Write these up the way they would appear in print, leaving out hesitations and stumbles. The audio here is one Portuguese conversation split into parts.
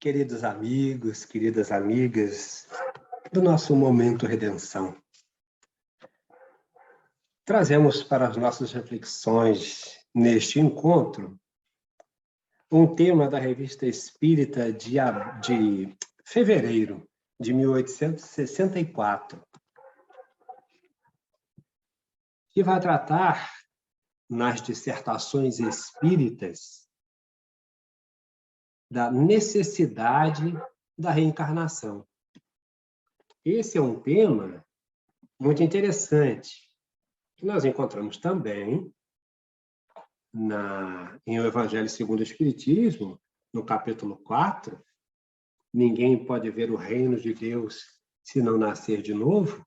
Queridos amigos, queridas amigas do nosso Momento Redenção, trazemos para as nossas reflexões neste encontro um tema da Revista Espírita de fevereiro de 1864, que vai tratar nas dissertações espíritas da necessidade da reencarnação. Esse é um tema muito interessante, que nós encontramos também em O Evangelho segundo o Espiritismo, no capítulo 4, ninguém pode ver o reino de Deus se não nascer de novo,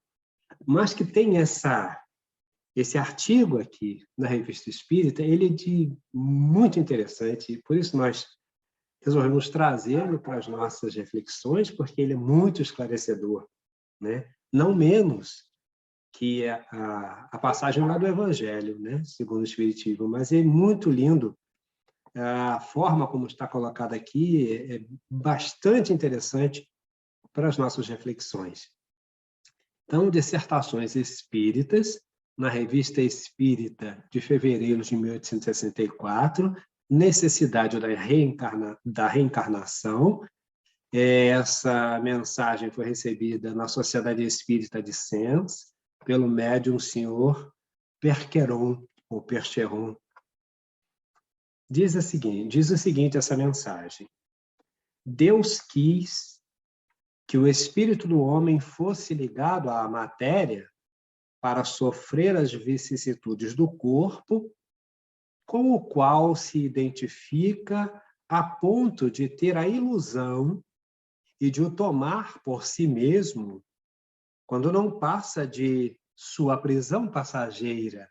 mas que tem esse artigo aqui na Revista Espírita, ele é muito interessante, e por isso nós resolvemos trazê-lo para as nossas reflexões, porque ele é muito esclarecedor, né? Não menos que a passagem lá do Evangelho, né? Segundo o Espiritismo, mas é muito lindo. A forma como está colocada aqui é bastante interessante para as nossas reflexões. Então, dissertações espíritas, na Revista Espírita de fevereiro de 1864, necessidade da reencarnação. Essa mensagem foi recebida na Sociedade Espírita de Sens, pelo médium senhor Percheron, ou Percheron. Diz o seguinte essa mensagem: Deus quis que o espírito do homem fosse ligado à matéria para sofrer as vicissitudes do corpo, com o qual se identifica a ponto de ter a ilusão e de o tomar por si mesmo, quando não passa de sua prisão passageira.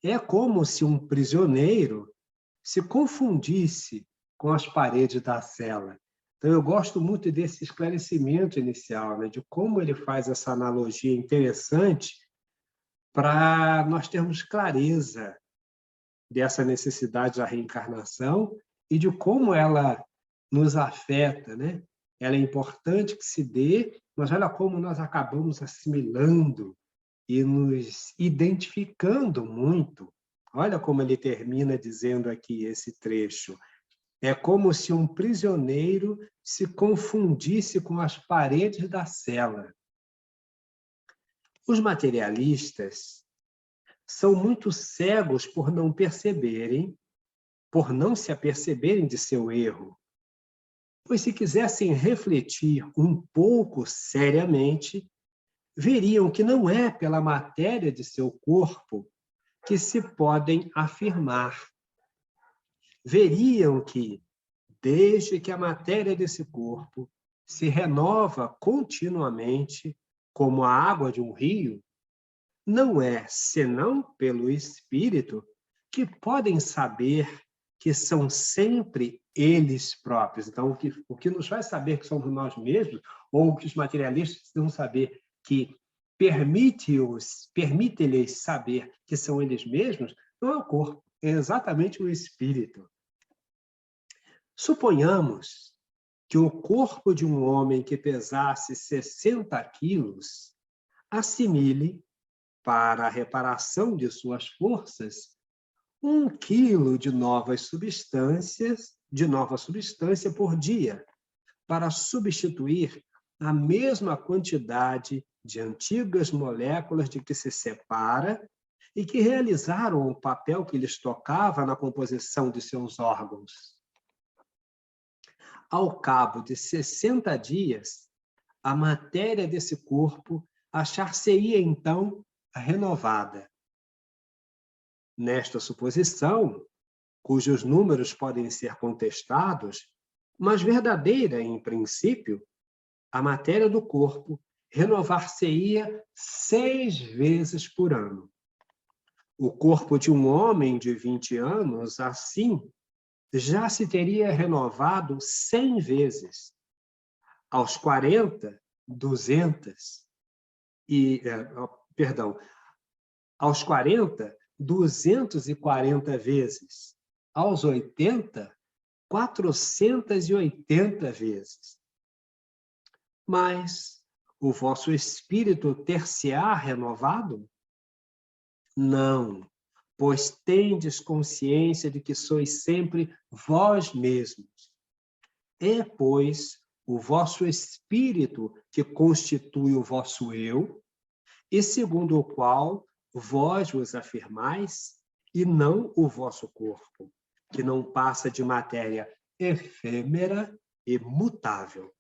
É como se um prisioneiro se confundisse com as paredes da cela. Então, eu gosto muito desse esclarecimento inicial, né, de como ele faz essa analogia interessante para nós termos clareza dessa necessidade da reencarnação e de como ela nos afeta, né? Ela é importante que se dê, mas olha como nós acabamos assimilando e nos identificando muito. Olha como ele termina dizendo aqui esse trecho. É como se um prisioneiro se confundisse com as paredes da cela. Os materialistas são muito cegos por não se aperceberem de seu erro. Pois se quisessem refletir um pouco seriamente, veriam que não é pela matéria de seu corpo que se podem afirmar. Veriam que, desde que a matéria desse corpo se renova continuamente, como a água de um rio, não é senão pelo espírito que podem saber que são sempre eles próprios. Então, o que nos faz saber que somos nós mesmos, ou o que os materialistas precisam saber que permite-lhes saber que são eles mesmos, não é o corpo, é exatamente o espírito. Suponhamos que o corpo de um homem que pesasse 60 quilos assimile, para a reparação de suas forças, 1 quilo de nova substância por dia, para substituir a mesma quantidade de antigas moléculas de que se separa e que realizaram o papel que lhes tocava na composição de seus órgãos. Ao cabo de 60 dias, a matéria desse corpo achar-se-ia, então, renovada. Nesta suposição, cujos números podem ser contestados, mas verdadeira em princípio, a matéria do corpo renovar-se-ia 6 vezes por ano. O corpo de um homem de 20 anos, assim, já se teria renovado 100 vezes. Aos 40, 200. Aos 40, 240 vezes. Aos 80, 480 vezes. Mas o vosso espírito ter-se-á renovado? Não, pois tendes consciência de que sois sempre vós mesmos. É, pois, o vosso espírito que constitui o vosso eu, e segundo o qual vós vos afirmais, e não o vosso corpo, que não passa de matéria efêmera e mutável.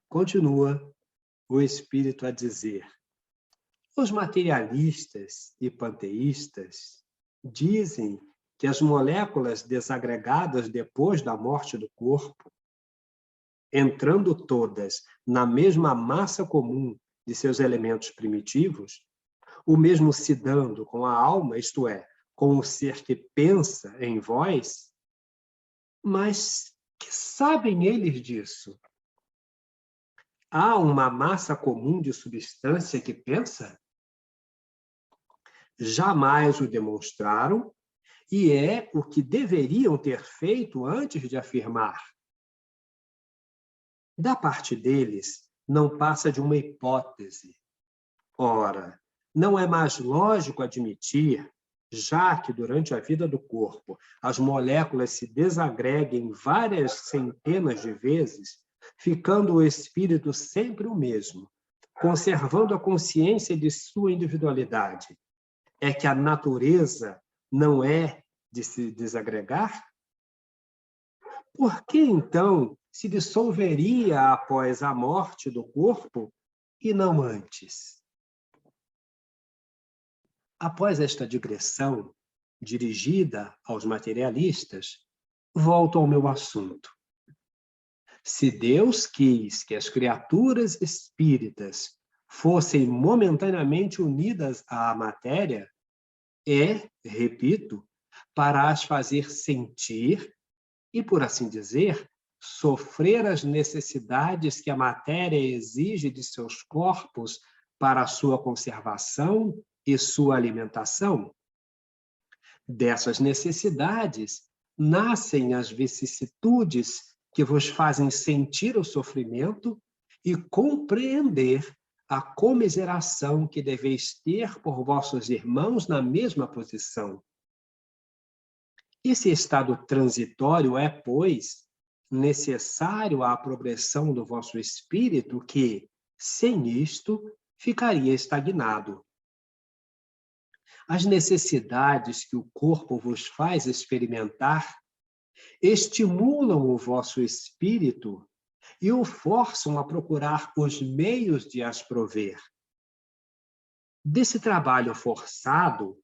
Continua o Espírito a dizer: os materialistas e panteístas dizem que as moléculas desagregadas depois da morte do corpo, entrando todas na mesma massa comum de seus elementos primitivos, o mesmo se dando com a alma, isto é, com o ser que pensa em vós, mas que sabem eles disso? Há uma massa comum de substância que pensa? Jamais o demonstraram, e é o que deveriam ter feito antes de afirmar. Da parte deles, não passa de uma hipótese. Ora, não é mais lógico admitir, já que durante a vida do corpo as moléculas se desagreguem várias centenas de vezes, ficando o espírito sempre o mesmo, conservando a consciência de sua individualidade, é que a natureza não é de se desagregar? Por que, então, se dissolveria após a morte do corpo e não antes? Após esta digressão, dirigida aos materialistas, volto ao meu assunto. Se Deus quis que as criaturas espíritas fossem momentaneamente unidas à matéria, repito, para as fazer sentir e, por assim dizer, sofrer as necessidades que a matéria exige de seus corpos para a sua conservação e sua alimentação. Dessas necessidades nascem as vicissitudes que vos fazem sentir o sofrimento e compreender a comiseração que deveis ter por vossos irmãos na mesma posição. Esse estado transitório é, pois, necessário à progressão do vosso espírito que, sem isto, ficaria estagnado. As necessidades que o corpo vos faz experimentar estimulam o vosso espírito e o forçam a procurar os meios de as prover. Desse trabalho forçado,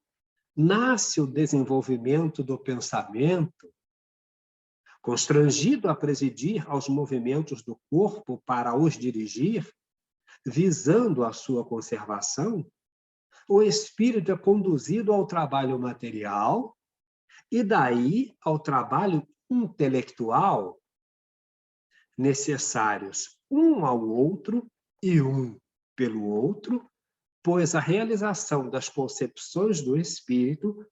nasce o desenvolvimento do pensamento, constrangido a presidir aos movimentos do corpo para os dirigir, visando a sua conservação, o espírito é conduzido ao trabalho material e daí ao trabalho intelectual, necessários um ao outro e um pelo outro, pois a realização das concepções do espírito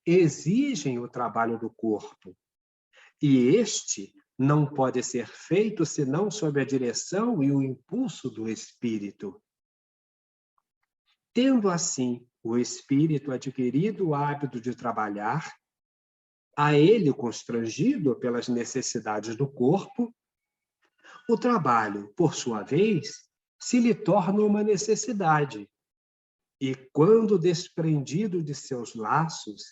exigem o trabalho do corpo, e este não pode ser feito senão sob a direção e o impulso do espírito. Tendo assim o espírito adquirido o hábito de trabalhar, a ele constrangido pelas necessidades do corpo, o trabalho, por sua vez, se lhe torna uma necessidade. E quando desprendido de seus laços,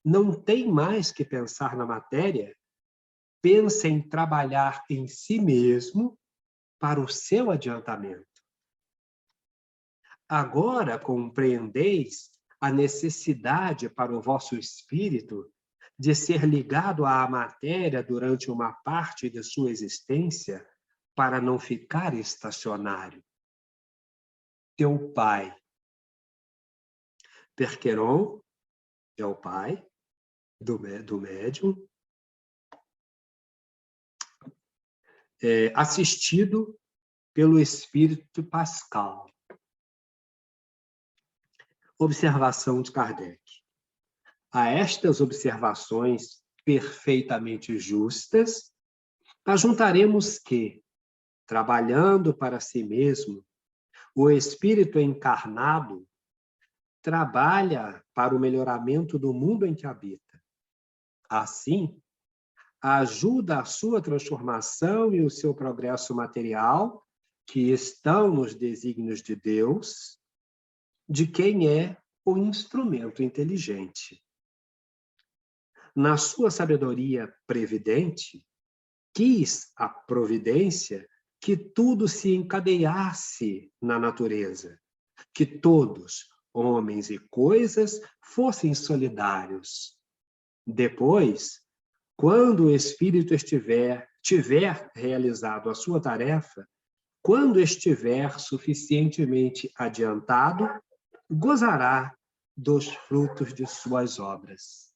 não tem mais que pensar na matéria, pensa em trabalhar em si mesmo para o seu adiantamento. Agora compreendeis a necessidade para o vosso espírito de ser ligado à matéria durante uma parte de sua existência para não ficar estacionário. Teu pai. Perqueron é o pai do médium, assistido pelo espírito Pascal. Observação de Kardec. A estas observações perfeitamente justas, ajuntaremos que, trabalhando para si mesmo, o Espírito encarnado trabalha para o melhoramento do mundo em que habita. Assim, ajuda a sua transformação e o seu progresso material, que estão nos desígnios de Deus, de quem é o instrumento inteligente. Na sua sabedoria previdente, quis a providência que tudo se encadeasse na natureza, que todos, homens e coisas, fossem solidários. Depois, quando o Espírito tiver realizado a sua tarefa, quando estiver suficientemente adiantado, gozará dos frutos de suas obras.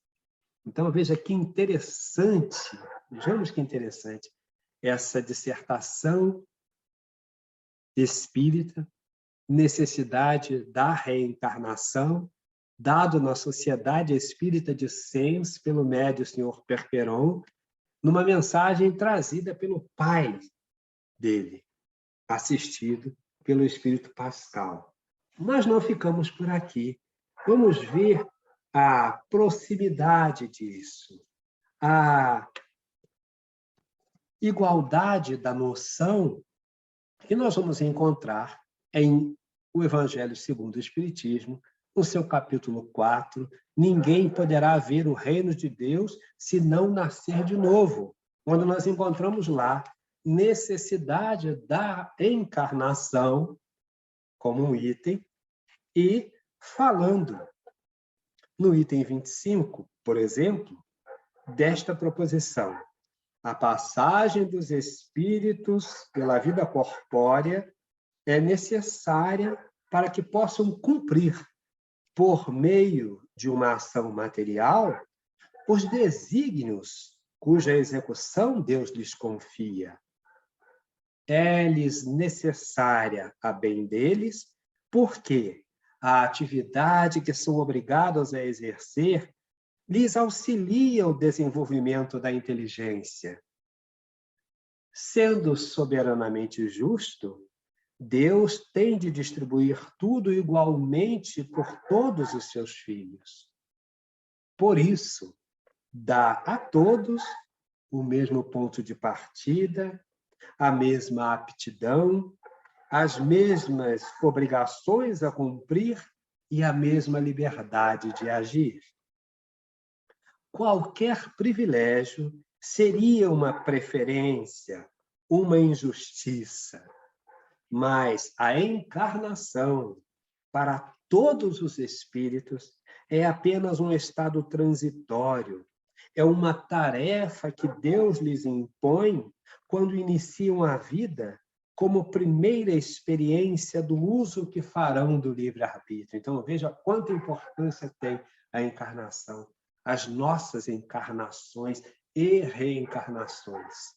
Então, veja que interessante, vejamos que interessante, essa dissertação espírita, necessidade da reencarnação, dado na Sociedade Espírita de Sens, pelo médium Sr. Perperon, numa mensagem trazida pelo pai dele, assistido pelo Espírito Pascal. Mas não ficamos por aqui. Vamos ver a proximidade disso, a igualdade da noção que nós vamos encontrar em o Evangelho segundo o Espiritismo, no seu capítulo 4, ninguém poderá ver o reino de Deus se não nascer de novo, quando nós encontramos lá necessidade da encarnação como um item, e falando no item 25, por exemplo, desta proposição: a passagem dos espíritos pela vida corpórea é necessária para que possam cumprir, por meio de uma ação material, os desígnios cuja execução Deus lhes confia. É-lhes necessária a bem deles, porque a atividade que são obrigados a exercer lhes auxilia o desenvolvimento da inteligência. Sendo soberanamente justo, Deus tem de distribuir tudo igualmente por todos os seus filhos. Por isso, dá a todos o mesmo ponto de partida, a mesma aptidão, as mesmas obrigações a cumprir e a mesma liberdade de agir. Qualquer privilégio seria uma preferência, uma injustiça, mas a encarnação para todos os espíritos é apenas um estado transitório, é uma tarefa que Deus lhes impõe quando iniciam a vida como primeira experiência do uso que farão do livre-arbítrio. Então, veja quanta importância tem a encarnação, as nossas encarnações e reencarnações.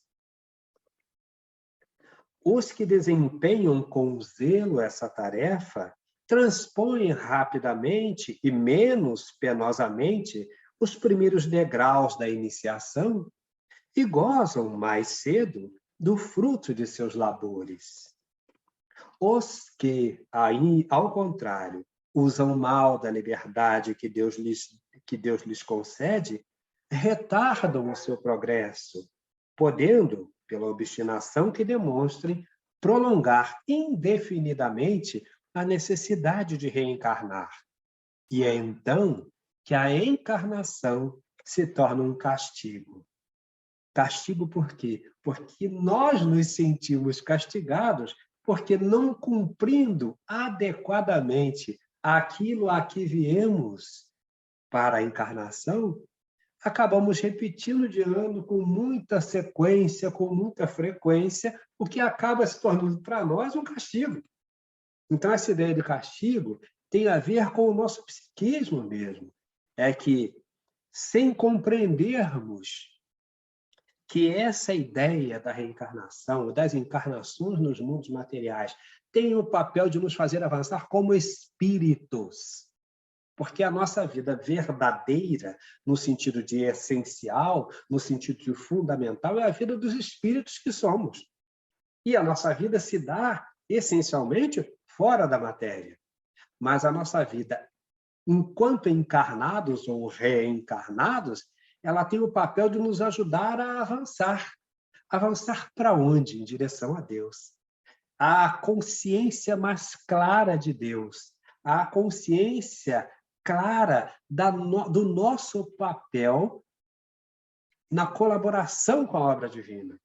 Os que desempenham com zelo essa tarefa transpõem rapidamente e menos penosamente os primeiros degraus da iniciação e gozam mais cedo do fruto de seus labores. Os que, ao contrário, usam mal da liberdade que Deus lhes concede, retardam o seu progresso, podendo, pela obstinação que demonstrem, prolongar indefinidamente a necessidade de reencarnar. E é então que a encarnação se torna um castigo. Castigo por quê? Porque nós nos sentimos castigados porque não cumprindo adequadamente aquilo a que viemos para a encarnação, acabamos repetindo de ano com muita sequência, com muita frequência, o que acaba se tornando para nós um castigo. Então, essa ideia de castigo tem a ver com o nosso psiquismo mesmo. É que, sem compreendermos que essa ideia da reencarnação, das encarnações nos mundos materiais, tem o papel de nos fazer avançar como espíritos, Porque a nossa vida verdadeira, no sentido de essencial, no sentido de fundamental, é a vida dos espíritos que somos. E a nossa vida se dá, essencialmente, fora da matéria. Mas a nossa vida, enquanto encarnados ou reencarnados, ela tem o papel de nos ajudar a avançar. Avançar para onde? Em direção a Deus. A consciência mais clara de Deus, a consciência clara do nosso papel na colaboração com a obra divina.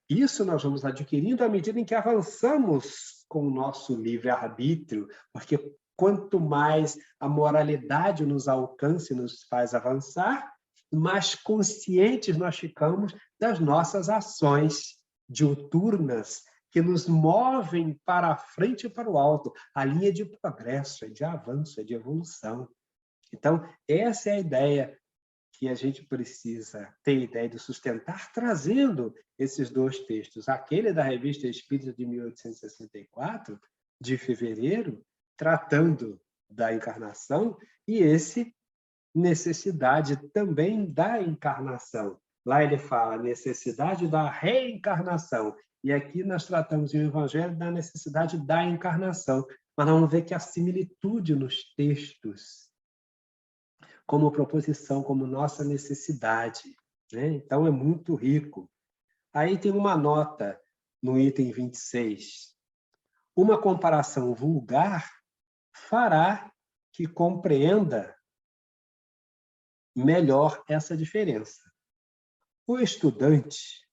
Isso nós vamos adquirindo à medida em que avançamos com o nosso livre-arbítrio, porque quanto mais a moralidade nos alcança e nos faz avançar, mais conscientes nós ficamos das nossas ações diuturnas, que nos movem para a frente e para o alto. A linha de progresso, é de avanço, é de evolução. Então, essa é a ideia que a gente precisa ter ideia de sustentar, trazendo esses dois textos. Aquele da Revista Espírita de 1864, de fevereiro, tratando da encarnação, e esse, necessidade também da encarnação. Lá ele fala necessidade da reencarnação. E aqui nós tratamos no Evangelho da necessidade da encarnação. Mas vamos ver que a similitude nos textos, como proposição, como nossa necessidade, né? Então, é muito rico. Aí tem uma nota no item 26. Uma comparação vulgar fará que compreenda melhor essa diferença. O estudante...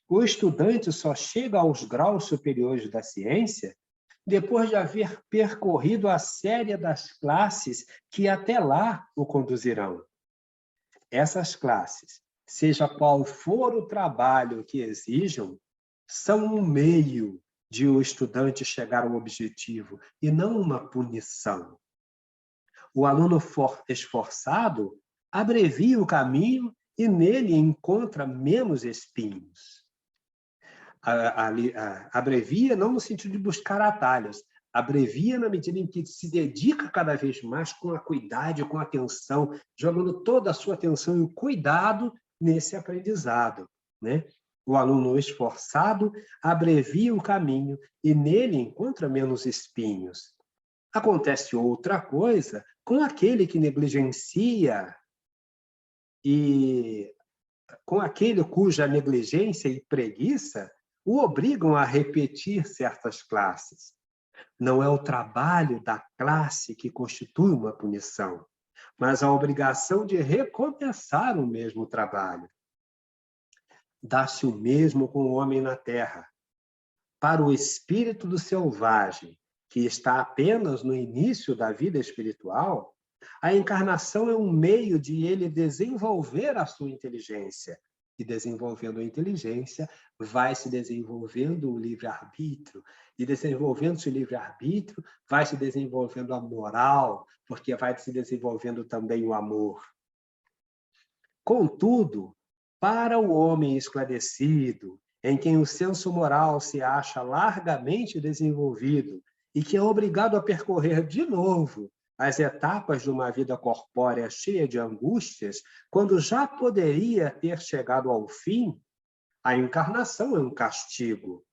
O estudante só chega aos graus superiores da ciência depois de haver percorrido a série das classes que até lá o conduzirão. Essas classes, seja qual for o trabalho que exijam, são um meio de o estudante chegar ao objetivo e não uma punição. O aluno esforçado abrevia o caminho e nele encontra menos espinhos. Abrevia não no sentido de buscar atalhos, abrevia na medida em que se dedica cada vez mais com a cuidado, com a atenção, jogando toda a sua atenção e o cuidado nesse aprendizado, né? O aluno esforçado abrevia o caminho e nele encontra menos espinhos. Acontece outra coisa com aquele que negligencia e com aquele cuja negligência e preguiça o obrigam a repetir certas classes. Não é o trabalho da classe que constitui uma punição, mas a obrigação de recomeçar o mesmo trabalho. Dá-se o mesmo com o homem na terra. Para o espírito do selvagem, que está apenas no início da vida espiritual, a encarnação é um meio de ele desenvolver a sua inteligência. E desenvolvendo a inteligência, vai se desenvolvendo o livre-arbítrio. E desenvolvendo-se o livre-arbítrio, vai se desenvolvendo a moral, porque vai se desenvolvendo também o amor. Contudo, para o homem esclarecido, em quem o senso moral se acha largamente desenvolvido e que é obrigado a percorrer de novo as etapas de uma vida corpórea cheia de angústias, quando já poderia ter chegado ao fim, a encarnação é um castigo,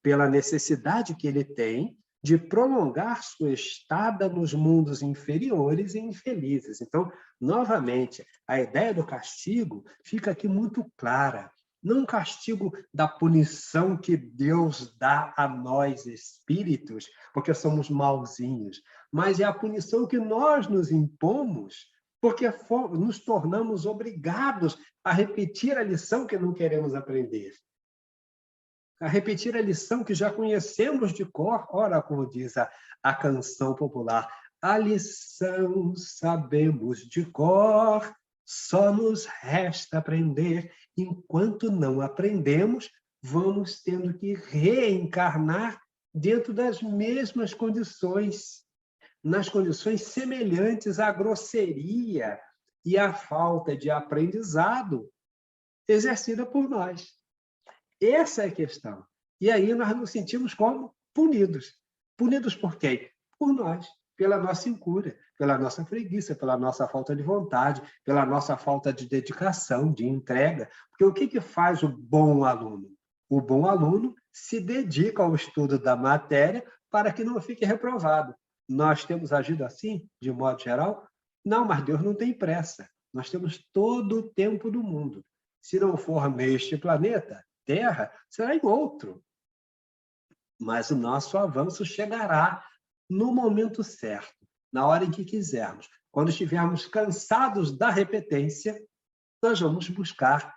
pela necessidade que ele tem de prolongar sua estada nos mundos inferiores e infelizes. Então, novamente, a ideia do castigo fica aqui muito clara. Não um castigo da punição que Deus dá a nós espíritos, porque somos mauzinhos, mas é a punição que nós nos impomos, porque nos tornamos obrigados a repetir a lição que não queremos aprender. A repetir a lição que já conhecemos de cor. Ora, como diz a canção popular, a lição sabemos de cor, só nos resta aprender. Enquanto não aprendemos, vamos tendo que reencarnar dentro das mesmas condições, nas condições semelhantes à grosseria e à falta de aprendizado exercida por nós. Essa é a questão. E aí nós nos sentimos como punidos. Punidos por quem? Por nós, pela nossa incúria, pela nossa preguiça, pela nossa falta de vontade, pela nossa falta de dedicação, de entrega. Porque o que faz o bom aluno? O bom aluno se dedica ao estudo da matéria para que não fique reprovado. Nós temos agido assim, de modo geral? Não, mas Deus não tem pressa. Nós temos todo o tempo do mundo. Se não for neste planeta, Terra, será em outro. Mas o nosso avanço chegará no momento certo, na hora em que quisermos. Quando estivermos cansados da repetência, nós vamos buscar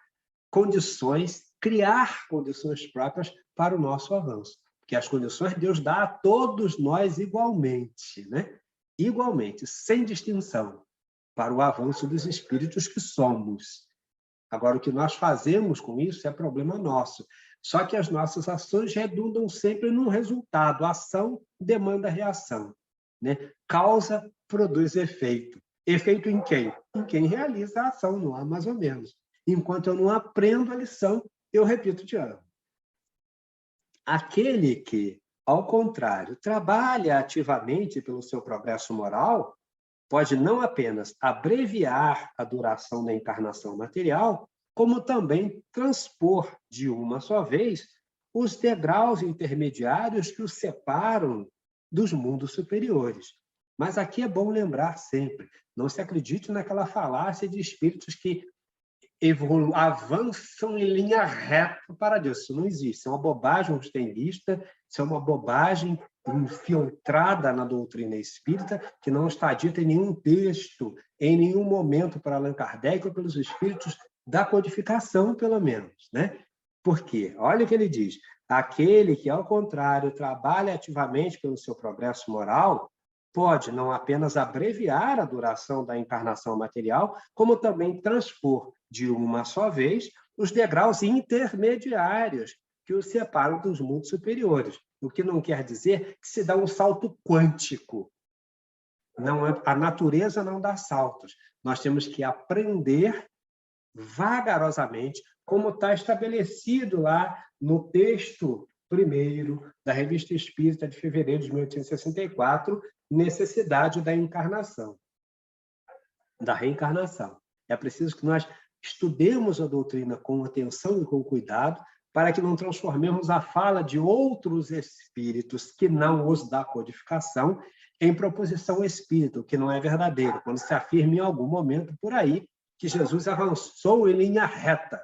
condições, criar condições próprias para o nosso avanço. Porque as condições Deus dá a todos nós igualmente, né? Igualmente, sem distinção, para o avanço dos espíritos que somos. Agora, o que nós fazemos com isso é problema nosso. Só que as nossas ações redundam sempre num resultado. Ação demanda reação, né? Causa produz efeito. Efeito em quem? Em quem realiza a ação, não há mais ou menos. Enquanto eu não aprendo a lição, eu repito de ano. Aquele que, ao contrário, trabalha ativamente pelo seu progresso moral, pode não apenas abreviar a duração da encarnação material, como também transpor de uma só vez os degraus intermediários que os separam dos mundos superiores. Mas aqui é bom lembrar sempre, não se acredite naquela falácia de espíritos que avançam em linha reta para Deus. Isso não existe. Isso é uma bobagem austenista, isso é uma bobagem infiltrada na doutrina espírita, que não está dita em nenhum texto, em nenhum momento para Allan Kardec ou pelos espíritos da codificação, pelo menos, né? Por quê? Olha o que ele diz. Aquele que, ao contrário, trabalha ativamente pelo seu progresso moral, pode não apenas abreviar a duração da encarnação material, como também transpor de uma só vez os degraus intermediários que os separam dos mundos superiores. O que não quer dizer que se dá um salto quântico. Não, a natureza não dá saltos. Nós temos que aprender vagarosamente, como está estabelecido lá no texto primeiro da Revista Espírita de fevereiro de 1864, necessidade da encarnação, da reencarnação. É preciso que nós estudemos a doutrina com atenção e com cuidado, para que não transformemos a fala de outros espíritos que não os da codificação em proposição espírita, o que não é verdadeiro, quando se afirma em algum momento por aí que Jesus avançou em linha reta.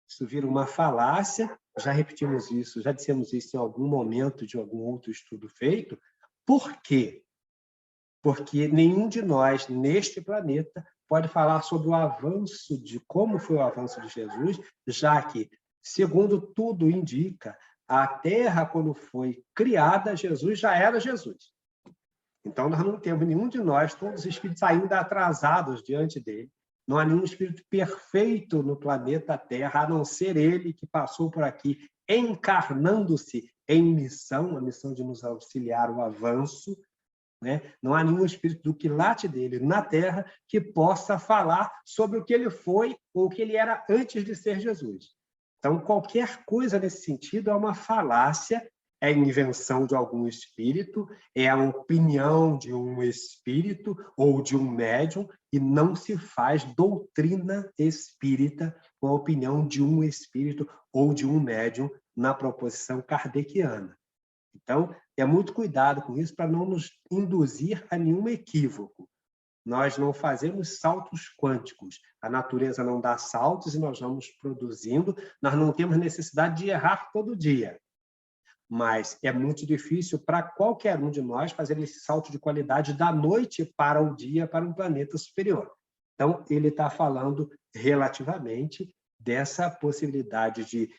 Isso vira uma falácia, já repetimos isso, já dissemos isso em algum momento de algum outro estudo feito. Por quê? Porque nenhum de nós, neste planeta, pode falar sobre o avanço, de como foi o avanço de Jesus, já que, segundo tudo indica, a Terra, quando foi criada, Jesus já era Jesus. Então, nós não temos nenhum de nós, todos os espíritos ainda atrasados diante dele. Não há nenhum espírito perfeito no planeta Terra, a não ser ele que passou por aqui, encarnando-se em missão, a missão de nos auxiliar o avanço, né? Não há nenhum espírito do quilate dele na Terra que possa falar sobre o que ele foi ou o que ele era antes de ser Jesus. Então, qualquer coisa nesse sentido é uma falácia, é invenção de algum espírito, é a opinião de um espírito ou de um médium, e não se faz doutrina espírita com a opinião de um espírito ou de um médium na proposição kardeciana. Então, é muito cuidado com isso para não nos induzir a nenhum equívoco. Nós não fazemos saltos quânticos. A natureza não dá saltos e nós vamos produzindo. Nós não temos necessidade de errar todo dia. Mas é muito difícil para qualquer um de nós fazer esse salto de qualidade da noite para o dia, para um planeta superior. Então, ele está falando relativamente dessa possibilidade de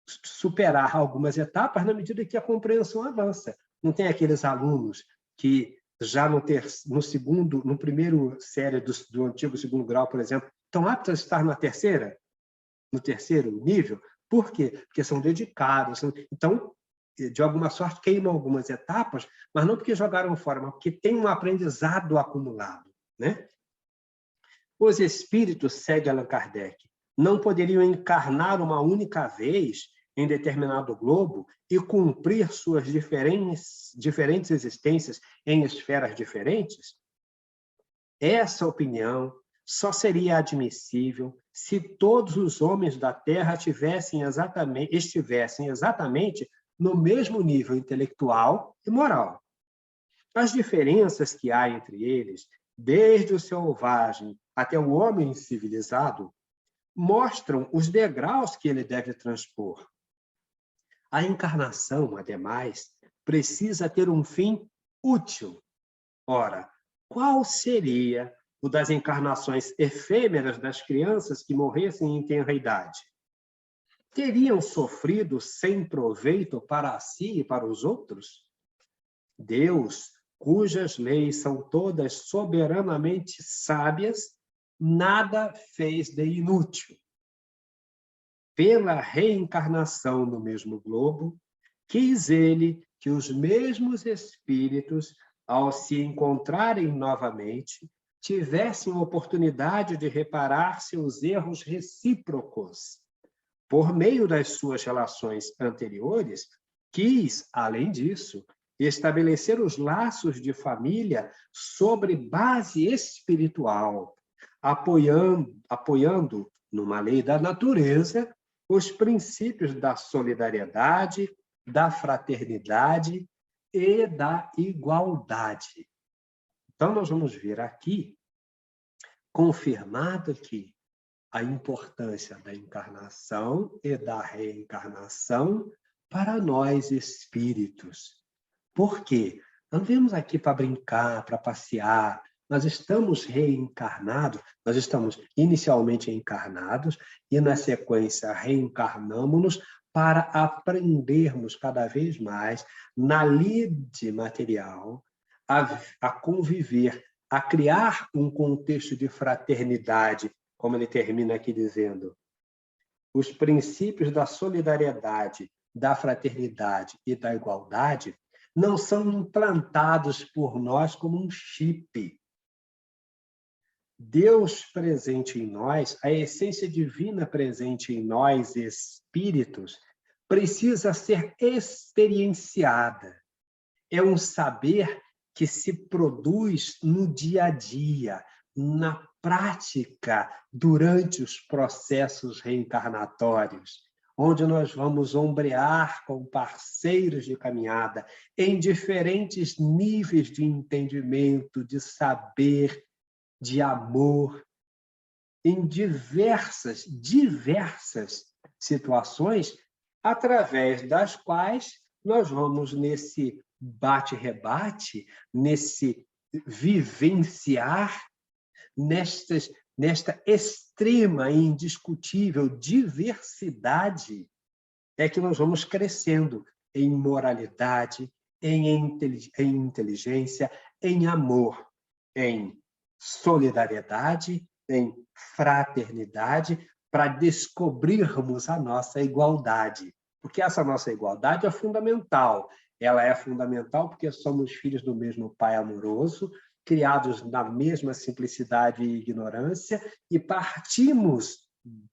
superar algumas etapas na medida que a compreensão avança. Não tem aqueles alunos que já no primeiro série do antigo segundo grau, por exemplo, estão aptos a estar no terceiro nível. Por quê? Porque são dedicados. Então, de alguma sorte, queimam algumas etapas, mas não porque jogaram fora, mas porque tem um aprendizado acumulado, né? Os espíritos, segue Allan Kardec, não poderiam encarnar uma única vez em determinado globo e cumprir suas diferentes existências em esferas diferentes? Essa opinião só seria admissível se todos os homens da Terra estivessem exatamente no mesmo nível intelectual e moral. As diferenças que há entre eles, desde o selvagem até o homem civilizado, mostram os degraus que ele deve transpor. A encarnação, ademais, precisa ter um fim útil. Ora, qual seria o das encarnações efêmeras das crianças que morressem em tenra idade? Teriam sofrido sem proveito para si e para os outros? Deus, cujas leis são todas soberanamente sábias, nada fez de inútil. Pela reencarnação no mesmo globo, quis ele que os mesmos espíritos, ao se encontrarem novamente, tivessem oportunidade de reparar seus erros recíprocos. Por meio das suas relações anteriores, quis, além disso, estabelecer os laços de família sobre base espiritual, apoiando numa lei da natureza os princípios da solidariedade, da fraternidade e da igualdade. Então, nós vamos ver aqui, confirmado que a importância da encarnação e da reencarnação para nós espíritos. Por quê? Nós não viemos aqui para brincar, para passear. Nós estamos reencarnados, nós estamos inicialmente encarnados e, na sequência, reencarnamos-nos para aprendermos cada vez mais na lide material a conviver, a criar um contexto de fraternidade, como ele termina aqui dizendo. Os princípios da solidariedade, da fraternidade e da igualdade não são implantados por nós como um chip. Deus presente em nós, a essência divina presente em nós, espíritos, precisa ser experienciada. É um saber que se produz no dia a dia, na prática, durante os processos reencarnatórios, onde nós vamos ombrear com parceiros de caminhada em diferentes níveis de entendimento, de saber, de amor, em diversas situações, através das quais nós vamos nesse bate-rebate, nesse vivenciar, nesta extrema e indiscutível diversidade, é que nós vamos crescendo em moralidade, em inteligência, em amor, em solidariedade, em fraternidade, para descobrirmos a nossa igualdade. Porque essa nossa igualdade é fundamental. Ela é fundamental porque somos filhos do mesmo Pai amoroso, criados na mesma simplicidade e ignorância, e partimos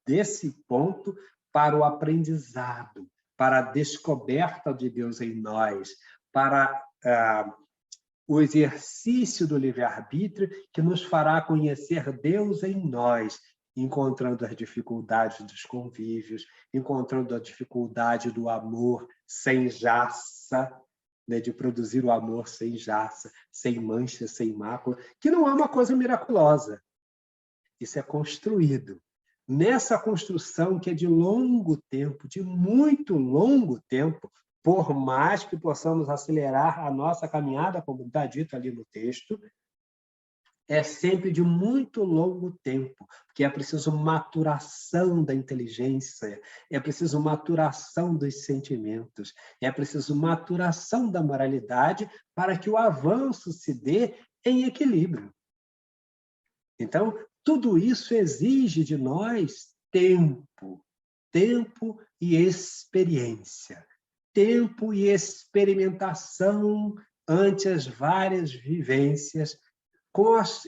desse ponto para o aprendizado, para a descoberta de Deus em nós, para o exercício do livre-arbítrio que nos fará conhecer Deus em nós, encontrando as dificuldades dos convívios, encontrando a dificuldade do amor sem jaça, né, de produzir o amor sem jaça, sem mancha, sem mácula, que não é uma coisa miraculosa. Isso é construído. Nessa construção que é de longo tempo, de muito longo tempo, por mais que possamos acelerar a nossa caminhada, como está dito ali no texto, é sempre de muito longo tempo, porque é preciso maturação da inteligência, é preciso maturação dos sentimentos, é preciso maturação da moralidade para que o avanço se dê em equilíbrio. Então, tudo isso exige de nós tempo e experiência, tempo e experimentação ante as várias vivências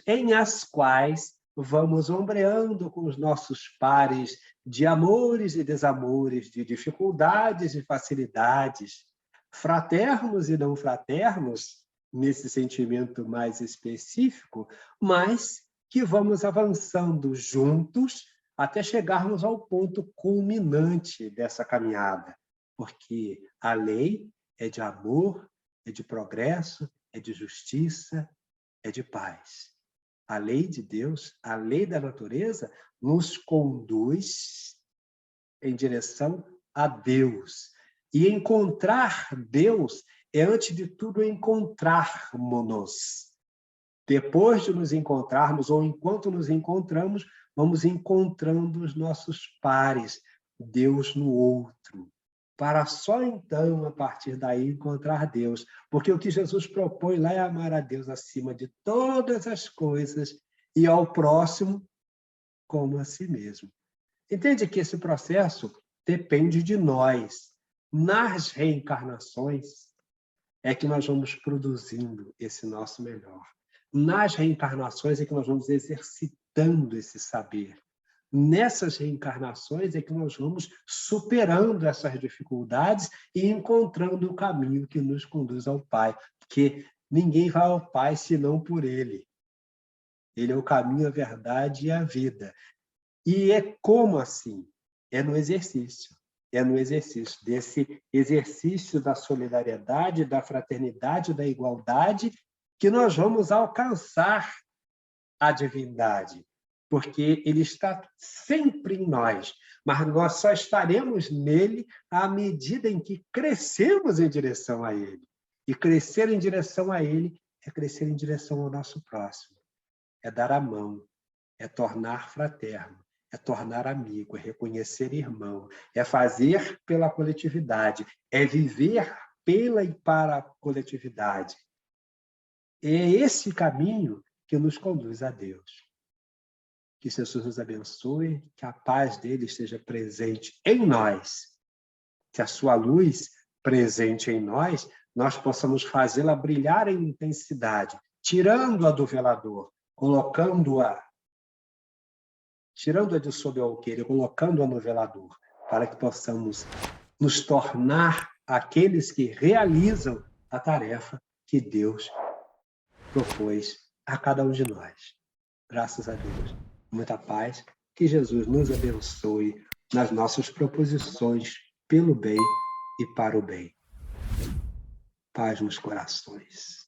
em as quais vamos ombreando com os nossos pares de amores e desamores, de dificuldades e facilidades, fraternos e não fraternos, nesse sentimento mais específico, mas que vamos avançando juntos até chegarmos ao ponto culminante dessa caminhada, porque a lei é de amor, é de progresso, é de justiça, é de paz. A lei de Deus, a lei da natureza, nos conduz em direção a Deus. E encontrar Deus é, antes de tudo, encontrarmos-nos. Depois de nos encontrarmos, ou enquanto nos encontramos, vamos encontrando os nossos pares, Deus no outro, para só então, a partir daí, encontrar Deus. Porque o que Jesus propõe lá é amar a Deus acima de todas as coisas e ao próximo como a si mesmo. Entende que esse processo depende de nós. Nas reencarnações é que nós vamos produzindo esse nosso melhor. Nas reencarnações é que nós vamos exercitando esse saber. Nessas reencarnações é que nós vamos superando essas dificuldades e encontrando o caminho que nos conduz ao Pai, porque ninguém vai ao Pai senão por Ele. Ele é o caminho, a verdade e a vida. E é como assim? É no exercício. É no exercício, desse exercício da solidariedade, da fraternidade, da igualdade, que nós vamos alcançar a divindade, porque ele está sempre em nós, mas nós só estaremos nele à medida em que crescemos em direção a ele. E crescer em direção a ele é crescer em direção ao nosso próximo, é dar a mão, é tornar fraterno, é tornar amigo, é reconhecer irmão, é fazer pela coletividade, é viver pela e para a coletividade. É esse caminho que nos conduz a Deus. Que Jesus nos abençoe, que a paz dele esteja presente em nós, que a sua luz presente em nós, nós possamos fazê-la brilhar em intensidade, tirando-a do velador, colocando-a de sob o alqueire, colocando-a no velador, para que possamos nos tornar aqueles que realizam a tarefa que Deus propôs a cada um de nós. Graças a Deus. Muita paz. Que Jesus nos abençoe nas nossas proposições pelo bem e para o bem. Paz nos corações.